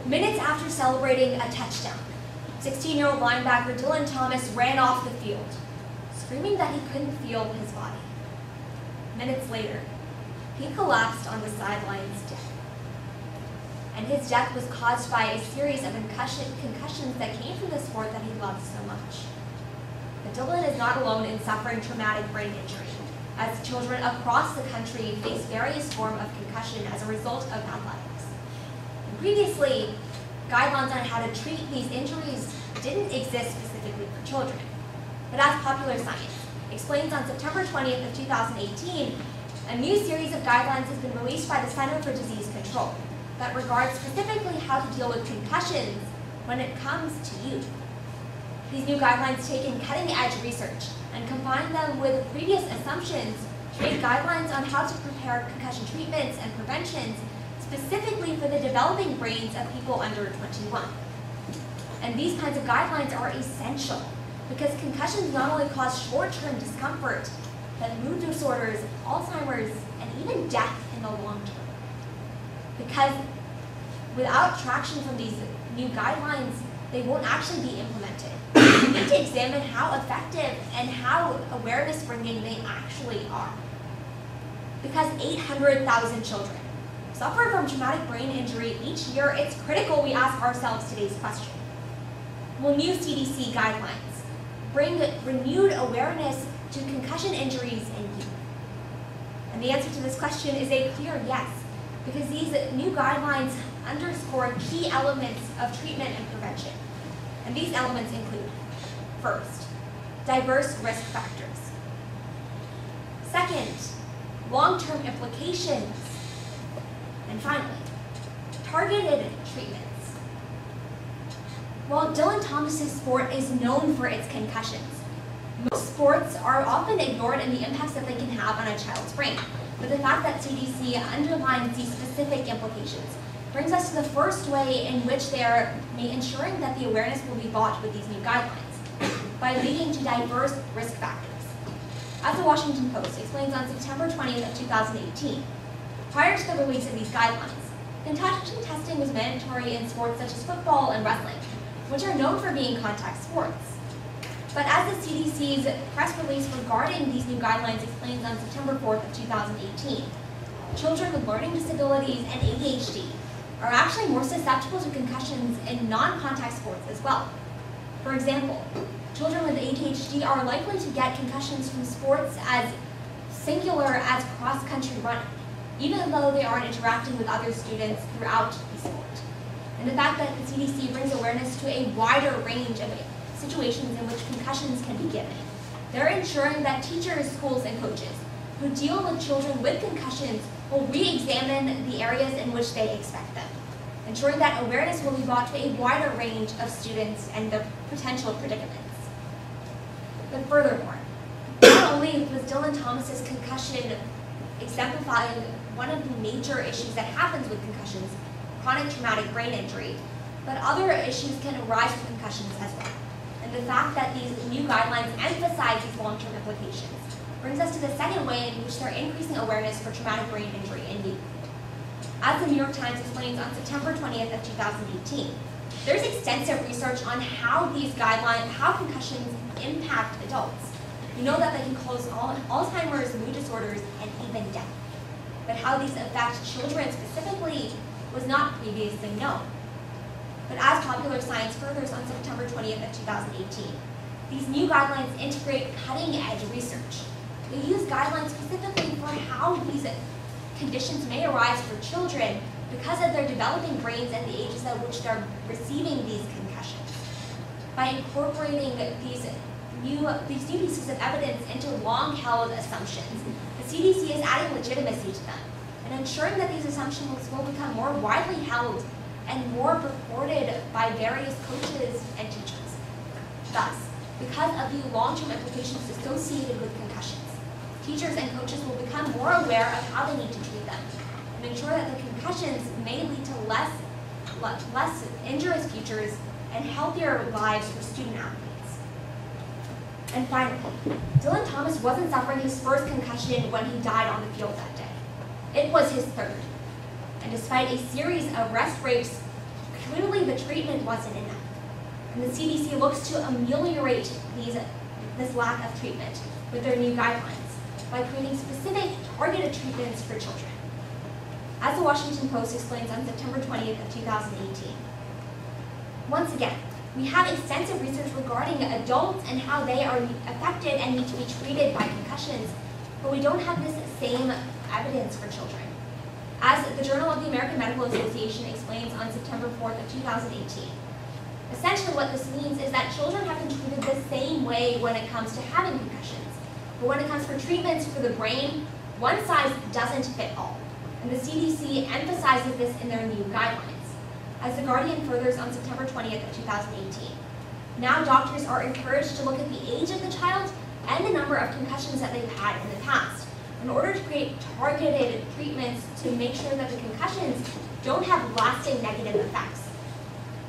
Minutes after celebrating a touchdown, 16-year-old linebacker Dylan Thomas ran off the field, screaming that he couldn't feel his body. Minutes later, he collapsed on the sidelines dead. And his death was caused by a series of concussions that came from the sport that he loved so much. But Dylan is not alone in suffering traumatic brain injury, as children across the country face various forms of concussion as a result of athletics. And previously, guidelines on how to treat these injuries didn't exist specifically for children. But as Popular Science explains on September 20th of 2018, a new series of guidelines has been released by the Center for Disease Control that regards specifically how to deal with concussions when it comes to youth. These new guidelines take in cutting-edge research and combine them with previous assumptions to make guidelines on how to prepare concussion treatments and preventions specifically for the developing brains of people under 21. And these kinds of guidelines are essential because concussions not only cause short-term discomfort, but mood disorders, Alzheimer's, and even death in the long term. Because without traction from these new guidelines, they won't actually be implemented. We need to examine how effective and how awareness-bringing they actually are. Because 800,000 children suffer from traumatic brain injury each year, it's critical we ask ourselves today's question. Will new CDC guidelines bring renewed awareness to concussion injuries in youth? And the answer to this question is a clear yes, because these new guidelines underscore key elements of treatment and prevention. And these elements include, first, diverse risk factors. Second, long-term implications. And finally, targeted treatments. While Dylan Thomas's sport is known for its concussions, most sports are often ignored in the impacts that they can have on a child's brain. But the fact that CDC underlines these specific implications brings us to the first way in which they are ensuring that the awareness will be brought with these new guidelines, by leading to diverse risk factors. As the Washington Post explains on September 20th of 2018, prior to the release of these guidelines, concussion testing was mandatory in sports such as football and wrestling, which are known for being contact sports. But as the CDC's press release regarding these new guidelines explains on September 4th of 2018, children with learning disabilities and ADHD are actually more susceptible to concussions in non-contact sports as well. For example, children with ADHD are likely to get concussions from sports as singular as cross-country running, even though they aren't interacting with other students throughout the sport. And the fact that the CDC brings awareness to a wider range of situations in which concussions can be given. They're ensuring that teachers, schools, and coaches who deal with children with concussions will re-examine the areas in which they expect them, ensuring that awareness will be brought to a wider range of students and their potential predicaments. But furthermore, not only was Dylan Thomas's concussion exemplifying one of the major issues that happens with concussions, chronic traumatic brain injury, but other issues can arise with concussions as well. And the fact that these new guidelines emphasize these long-term implications brings us to the second way in which they're increasing awareness for traumatic brain injury in youth. As the New York Times explains on September 20th of 2018, there's extensive research on how these guidelines, how concussions impact adults. We know that they can cause Alzheimer's, mood disorders, and even death. But how these affect children specifically was not previously known. But as Popular Science furthers on September 20th of 2018, these new guidelines integrate cutting-edge research. They use guidelines specifically for how these conditions may arise for children because of their developing brains and the ages at which they're receiving these concussions. By incorporating these new pieces of evidence into long-held assumptions, the CDC is adding legitimacy to them and ensuring that these assumptions will become more widely held and more reported by various coaches and teachers. Thus, because of the long-term implications associated with concussions, teachers and coaches will become more aware of how they need to treat them and ensure that the concussions may lead to less injurious futures and healthier lives for student athletes. And finally, Dylan Thomas wasn't suffering his first concussion when he died on the field that day. It was his third. And despite a series of rest breaks, clearly the treatment wasn't enough. And the CDC looks to ameliorate this lack of treatment with their new guidelines by creating specific targeted treatments for children. As the Washington Post explains on September 20th of 2018, once again, we have extensive research regarding adults and how they are affected and need to be treated by concussions, but we don't have this same evidence for children. As the Journal of the American Medical Association explains on September 4th of 2018, essentially what this means is that children have been treated the same way when it comes to having concussions. But when it comes for treatments for the brain, one size doesn't fit all. And the CDC emphasizes this in their new guidelines. As The Guardian furthers on September 20th of 2018, Now doctors are encouraged to look at the age of the child and the number of concussions that they've had in the past in order to create targeted treatments to make sure that the concussions don't have lasting negative effects.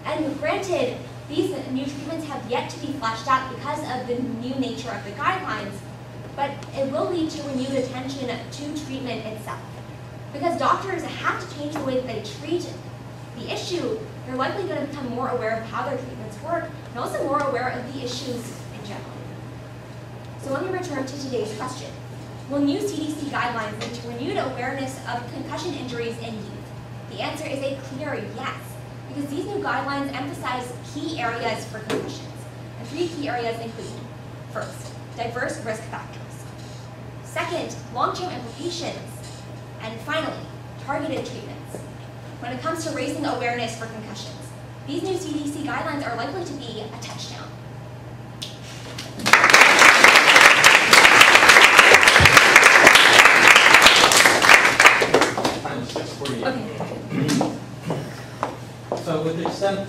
And granted, these new treatments have yet to be fleshed out because of the new nature of the guidelines, but it will lead to renewed attention to treatment itself. Because doctors have to change the way that they treat the issue, they're likely going to become more aware of how their treatments work and also more aware of the issues in general. So let me return to today's question. Will new CDC guidelines lead to renewed awareness of concussion injuries in youth? The answer is a clear yes, because these new guidelines emphasize key areas for concussions. And 3 key areas include, first, diverse risk factors. Second, long-term implications. And finally, targeted treatments. When it comes to raising awareness for concussions, these new CDC guidelines are likely to be a touchdown. Okay. So with the extent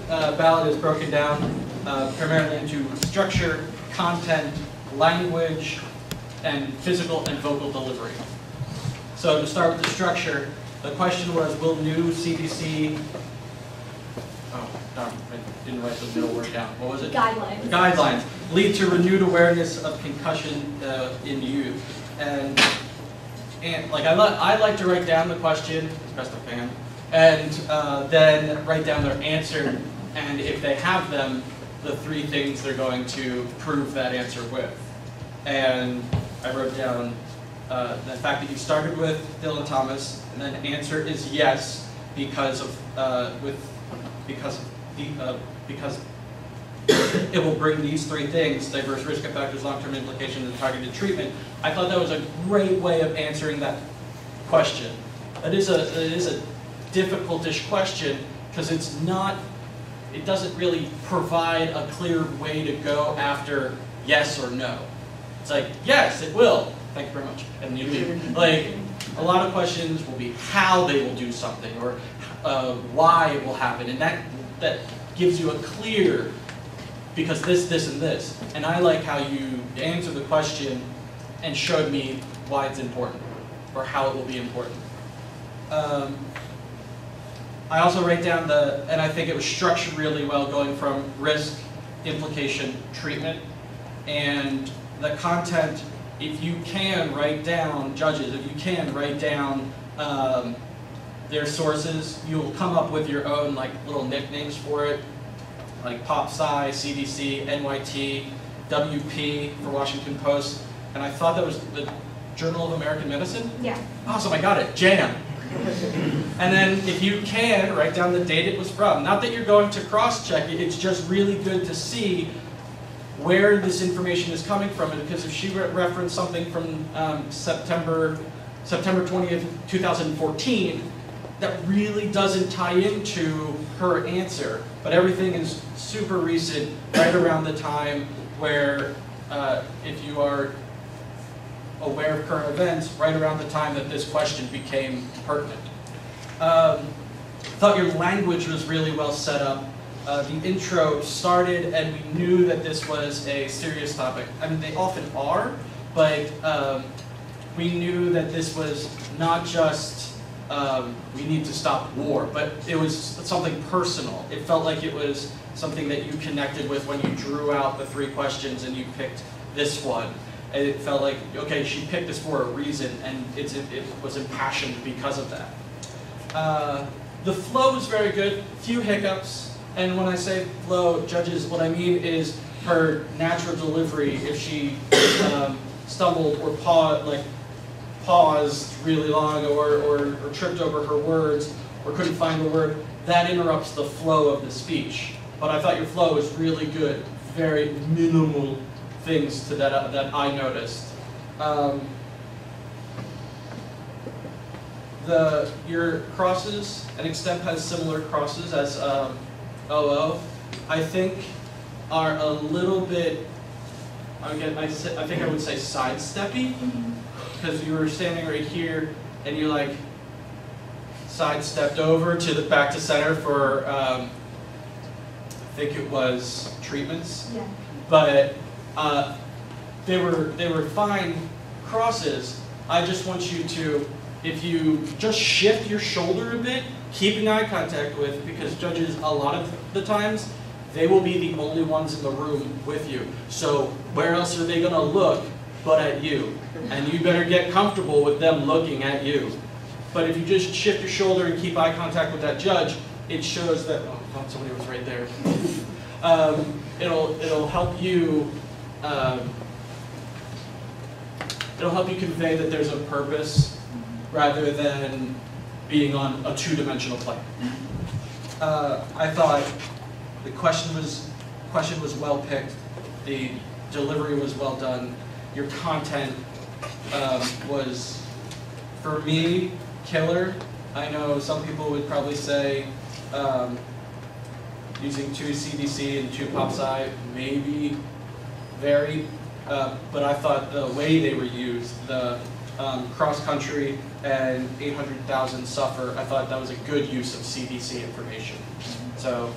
ballot is broken down primarily into structure, content, language, and physical and vocal delivery. So to start with the structure, the question was, will new CDC, oh darn, I didn't write the middle word down. What was it? Guidelines. Guidelines lead to renewed awareness of concussion in youth. And like I like to write down the question as best I can, and then write down their answer, and if they have them, the 3 things they're going to prove that answer with. And I wrote down the fact that you started with Dylan Thomas, and then answer is yes because it will bring these 3 things: diverse risk factors, long-term implications, and targeted treatment. I thought that was a great way of answering that question. It is a difficult-ish question because it doesn't really provide a clear way to go after yes or no. It's like, yes, it will. Thank you very much. And you leave. Like, a lot of questions will be how they will do something or why it will happen. And that gives you a clear, because this, and this. And I like how you answer the question and showed me why it's important or how it will be important. I also write down and I think it was structured really well, going from risk, implication, treatment, and the content. If you can write down, judges, if you can write down their sources, you'll come up with your own like little nicknames for it, like Pop Sci, CDC, NYT, WP for Washington Post, and I thought that was the Journal of American Medicine? Yeah. Awesome, I got it, JAM. And then if you can, write down the date it was from. Not that you're going to cross-check it, it's just really good to see where this information is coming from, because if she referenced something from September 20th, 2014, that really doesn't tie into her answer. But everything is super recent, right around the time where, if you are aware of current events, right around the time that this question became pertinent. Thought your language was really well set up. The intro started and we knew that this was a serious topic. I mean, they often are, but we knew that this was not just we need to stop war, but it was something personal. It felt like it was something that you connected with when you drew out the 3 questions and you picked this one. And it felt like, okay, she picked this for a reason, and it was impassioned because of that. The flow was very good, few hiccups. And when I say flow, judges, what I mean is her natural delivery. If she stumbled or paused really long or tripped over her words or couldn't find the word, that interrupts the flow of the speech. But I thought your flow was really good, very minimal things to that I noticed. Your crosses, and Extemp has similar crosses as OO, I think are a little bit, again, I think I would say sidesteppy, because you were standing right here and you like sidestepped over to the back to center think it was treatments. Yeah. But they were fine crosses. I just want you to, if you just shift your shoulder a bit, keeping eye contact with, because judges a lot of the times, they will be the only ones in the room with you. So where else are they gonna look but at you? And you better get comfortable with them looking at you. But if you just shift your shoulder and keep eye contact with that judge, it shows that, oh, I thought somebody was right there. It'll help you convey that there's a purpose rather than being on a two-dimensional plane. I thought the question was well picked, the delivery was well done, your content was, for me, killer. I know some people would probably say using 2 CDC and 2 pop sci maybe varied, but I thought the way they were used, the cross-country and 800,000 suffer, I thought that was a good use of CDC information. So,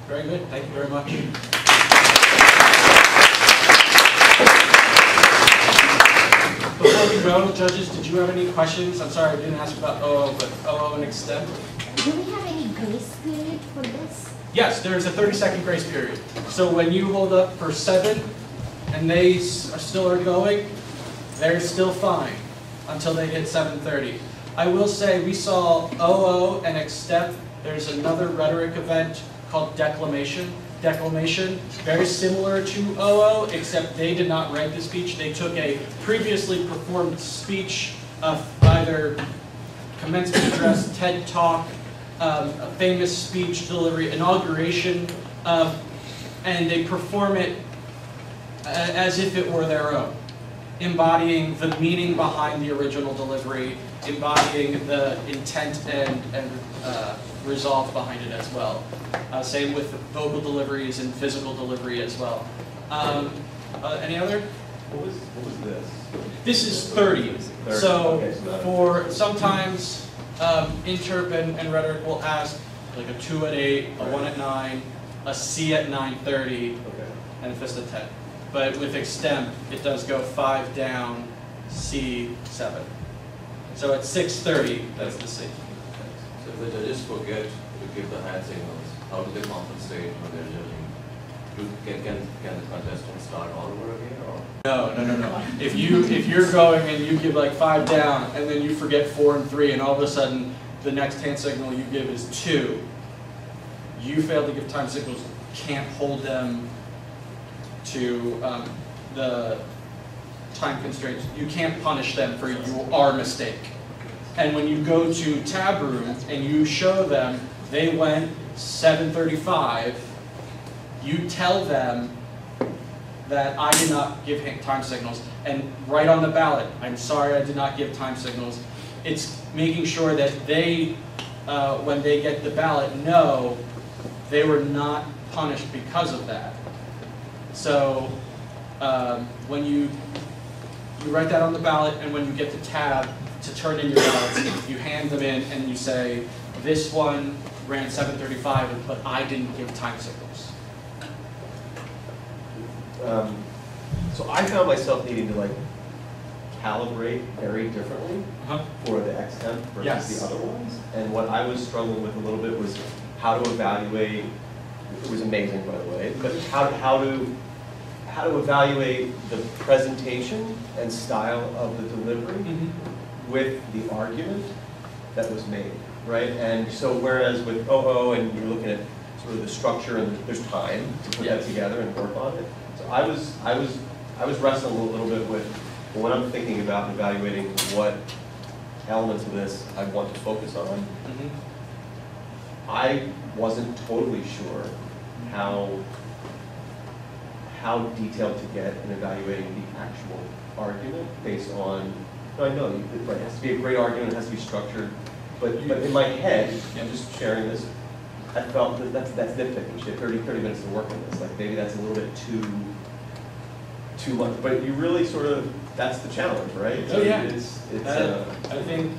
very good. Thank you very much. Before we go, judges, did you have any questions? I'm sorry I didn't ask about OO, but OO and extent. Do we have any grace period for this? Yes, there's a 30-second grace period. So when you hold up for 7 and they still are going, they're still fine until they hit 7:30. I will say we saw OO and extent. There's another rhetoric event called declamation. Declamation, very similar to OO, except they did not write the speech. They took a previously performed speech of either commencement address, TED Talk, a famous speech delivery, inauguration, and they perform it as if it were their own, embodying the meaning behind the original delivery, embodying the intent and resolve behind it as well. Same with vocal deliveries and physical delivery as well. Any other? What was this? This is 30. 30. So Okay, so for sometimes interp and rhetoric will ask like a 2 at 8, a 1 at 9, a C at 9:30, Okay. and a fist at 10. But with extemp, it does go 5 down, C 7. So at 6:30, that's the C. So if the judges forget to give the hand signals, how do they compensate when they're judging? Can the contestants start all over again, or? No. If you're going and you give like 5 down, and then you forget 4 and 3, and all of a sudden the next hand signal you give is 2, you fail to give time signals. Can't hold them to the time constraints. You can't punish them for your mistake. And when you go to tab room and you show them they went 7:35, you tell them that I did not give time signals, and write on the ballot, I'm sorry I did not give time signals. It's making sure that they, when they get the ballot, know they were not punished because of that. So when you write that on the ballot, and when you get the tab to turn in your ballots, you hand them in and you say, this one ran 7:35, but I didn't give time signals. So I found myself needing to like calibrate very differently for the extemp versus Yes. the other ones. And what I was struggling with a little bit was how to evaluate. It was amazing, by the way, but how to evaluate the presentation and style of the delivery with the argument that was made, right? And so whereas with OO and you're looking at sort of the structure and there's time to put that together and work on it. So I was wrestling a little bit with when I'm thinking about evaluating what elements of this I want to focus on. I wasn't totally sure how detailed to get in evaluating the actual argument based on, I know it has to be a great argument, it has to be structured, but in my head, I'm just sharing this, I felt that that's nitpicking shit, 30 minutes to work on this, like maybe that's a little bit too much, but you really sort of, that's the challenge, right? Oh yeah. It's I think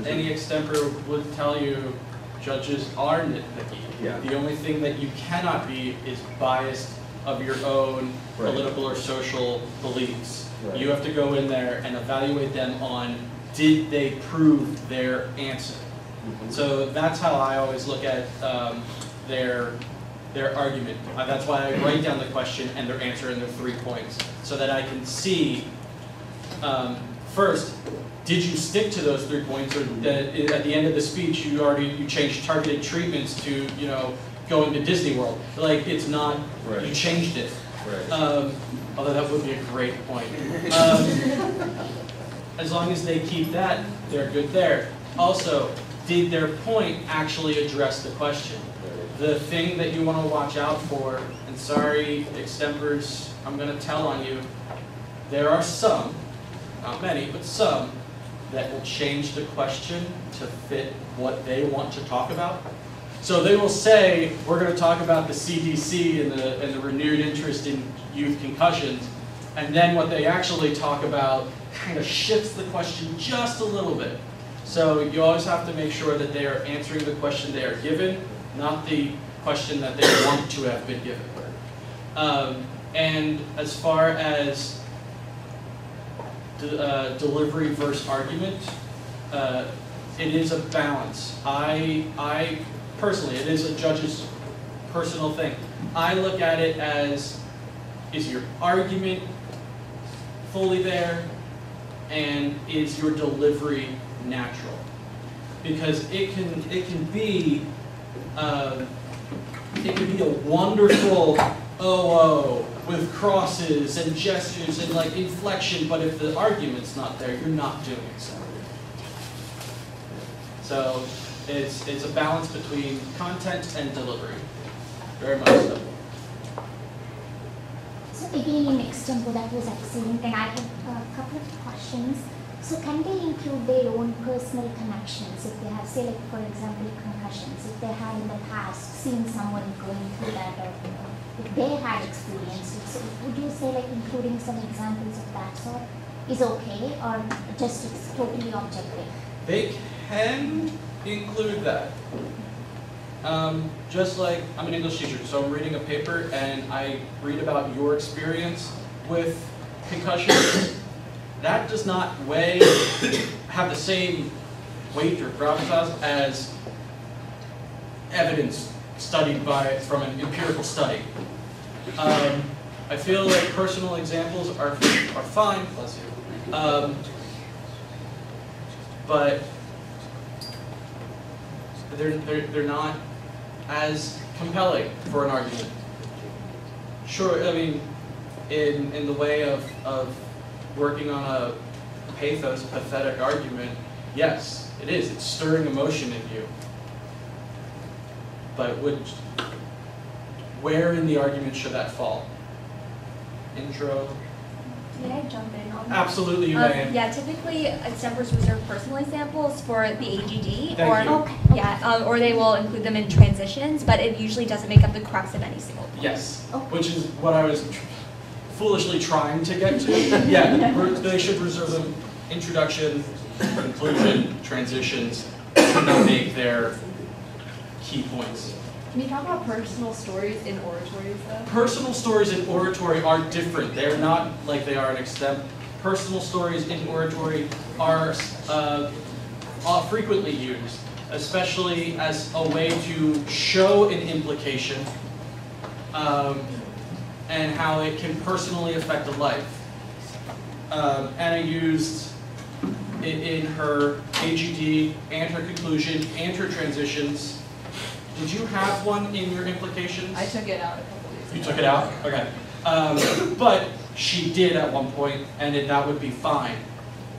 any extemper would tell you, Judges are nitpicky. Yeah. The only thing that you cannot be is biased of your own Right. political or social beliefs. Right. You have to go in there and evaluate them on, did they prove their answer? So that's how I always look at their argument. That's why I write down the question and their answer and their 3 points, so that I can see, first, did you stick to those 3 points, or at the end of the speech you changed targeted treatments to, you know, going to Disney World? Like, it's not, Right. you changed it. Right. Although that would be a great point. As long as they keep that, they're good there. Also, did their point actually address the question? The thing that you want to watch out for, and sorry, extempers, I'm going to tell on you, there are some, not many, but some, that will change the question to fit what they want to talk about. So they will say, we're going to talk about the CDC and the renewed interest in youth concussions, and then what they actually talk about kind of shifts the question just a little bit. So you always have to make sure that they are answering the question they are given, not the question that they want to have been given. And as far as delivery versus argument, it is a balance. I personally, it is a judge's personal thing. I look at it as, is your argument fully there, and is your delivery natural? Because it can be a wonderful oh with crosses and gestures and like inflection, but if the argument's not there, you're not doing it so. So it's a balance between content and delivery, very much so. So again, in extempo, that was excellent, and I have a couple of questions. So can they include their own personal connections if they have, say, like for example, concussions, if they have in the past seen someone going through that, or if they had experienced it, so would you say like including some examples of that sort is okay, or just it's totally objective? They can include that. Just like I'm an English teacher, so I'm reading a paper and I read about your experience with concussion. That does not have the same weight or gravitas as evidence studied from an empirical study. I feel like personal examples are fine, bless you, but they're not as compelling for an argument. Sure, I mean, in the way of working on a pathos, pathetic argument, yes, it is. It's stirring emotion in you. But where in the argument should that fall? Intro? May I jump in on that? Absolutely, you may. Yeah, typically extempers reserve personal examples for the AGD, Thank you. Yeah, or they will include them in transitions, but it usually doesn't make up the crux of any single point. Yes, Okay. which is what I was foolishly trying to get to. Yeah, they should reserve them. Introduction, conclusion, transitions, to make their key points. Can you talk about personal stories in oratories though? Personal stories in oratory are different. They're not like they are in extemp. Personal stories in oratory are frequently used, especially as a way to show an implication and how it can personally affect a life. Anna used it in her AGD and her conclusion and her transitions. Did you have one in your implications? I took it out a couple days ago. You took it out? Okay. But she did at one point, and that would be fine.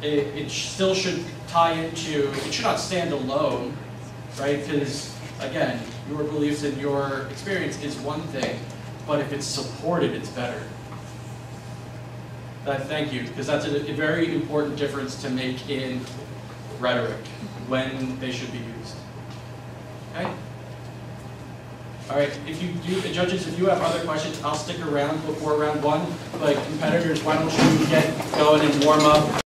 It still should tie into, it should not stand alone, right? Because, again, your beliefs and your experience is one thing, but if it's supported, it's better. Thank you, because that's a very important difference to make in rhetoric, when they should be used. Okay? All right, judges, if you have other questions, I'll stick around before round one, but competitors, why don't you get going and warm up?